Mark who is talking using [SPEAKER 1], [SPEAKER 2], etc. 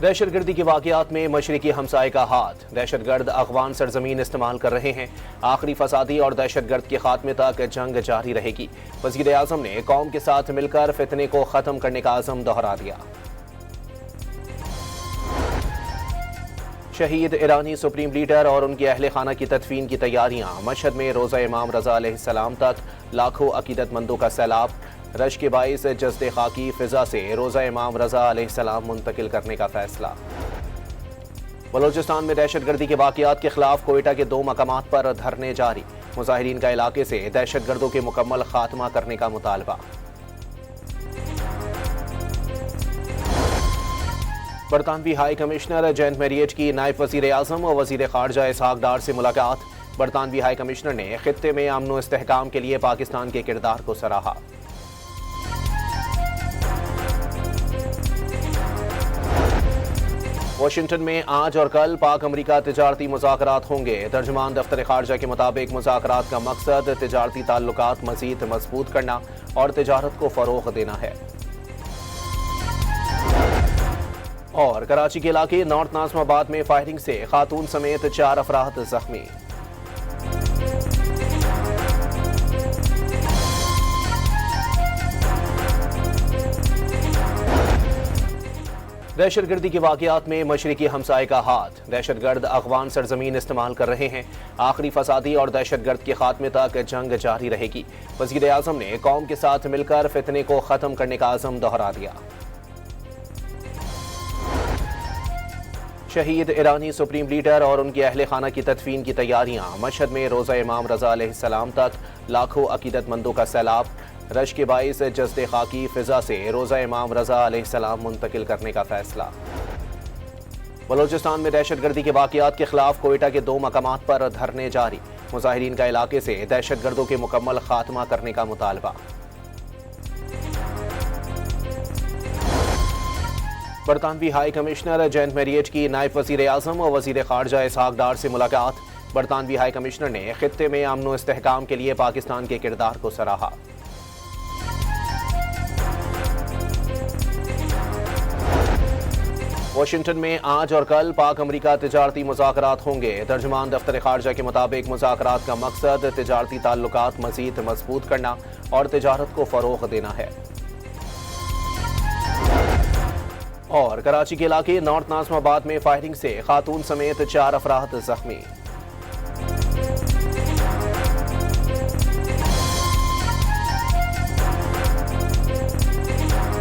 [SPEAKER 1] دہشت گردی کے واقعات میں مشرقی ہمسائے کا ہاتھ، دہشت گرد افغان سرزمین استعمال کر رہے ہیں۔ آخری فسادی اور دہشت گرد کے خاتمے تک جنگ جاری رہے گی۔ وزیر اعظم نے قوم کے ساتھ مل کر فتنے کو ختم کرنے کا عزم دہرا دیا۔ شہید ایرانی سپریم لیڈر اور ان کے اہل خانہ کی تدفین کی تیاریاں، مشہد میں روزہ امام رضا علیہ السلام تک لاکھوں عقیدت مندوں کا سیلاب، رش کے باعث جسد خاکی فضا سے روزہ امام رضا علیہ السلام منتقل کرنے کا فیصلہ۔ بلوچستان میں دہشت گردی کے واقعات کے خلاف کوئٹہ کے 2 مقامات پر دھرنے جاری، مظاہرین کا علاقے سے دہشت گردوں کے مکمل خاتمہ کرنے کا مطالبہ۔ برطانوی ہائی کمشنر جین میریٹ کی نائب وزیر اعظم و وزیر خارجہ اسحاق ڈار سے ملاقات۔ برطانوی ہائی کمشنر نے خطے میں امن و استحکام کے لیے پاکستان کے کردار کو سراہا۔ واشنگٹن میں آج اور کل پاک امریکہ تجارتی مذاکرات ہوں گے۔ ترجمان دفتر خارجہ کے مطابق مذاکرات کا مقصد تجارتی تعلقات مزید مضبوط کرنا اور تجارت کو فروغ دینا ہے۔ اور کراچی کے علاقے نارتھ ناظم آباد میں فائرنگ سے خاتون سمیت 4 افراد زخمی۔ دہشت گردی کے واقعات میں مشرقی ہمسائے کا ہاتھ، دہشت گرد افغان سرزمین استعمال کر رہے ہیں۔ آخری فسادی اور دہشت گرد کے خاتمے تک جنگ جاری رہے گی۔ وزیر اعظم نے قوم کے ساتھ مل کر فتنے کو ختم کرنے کا عزم دہرا دیا۔ شہید ایرانی سپریم لیڈر اور ان کے اہل خانہ کی تدفین کی تیاریاں، مشہد میں روزہ امام رضا علیہ السلام تک لاکھوں عقیدت مندوں کا سیلاب، رش کے باعث جسد خاکی فضا سے روزہ امام رضا علیہ السلام منتقل کرنے کا فیصلہ۔ بلوچستان میں دہشت گردی کے واقعات کے خلاف کوئٹہ کے 2 مقامات پر دھرنے جاری، مظاہرین کا علاقے سے دہشت گردوں کے مکمل خاتمہ کرنے کا مطالبہ۔ برطانوی ہائی کمشنر جین میریٹ کی نائب وزیر اعظم و وزیر خارجہ اسحاق ڈار سے ملاقات۔ برطانوی ہائی کمشنر نے خطے میں امن و استحکام کے لیے پاکستان کے کردار کو سراہا۔ واشنگٹن میں آج اور کل پاک امریکہ تجارتی مذاکرات ہوں گے۔ ترجمان دفتر خارجہ کے مطابق مذاکرات کا مقصد تجارتی تعلقات مزید مضبوط کرنا اور تجارت کو فروغ دینا ہے۔ اور کراچی کے علاقے نارتھ ناظم آباد میں فائرنگ سے خاتون سمیت 4 افراد زخمی۔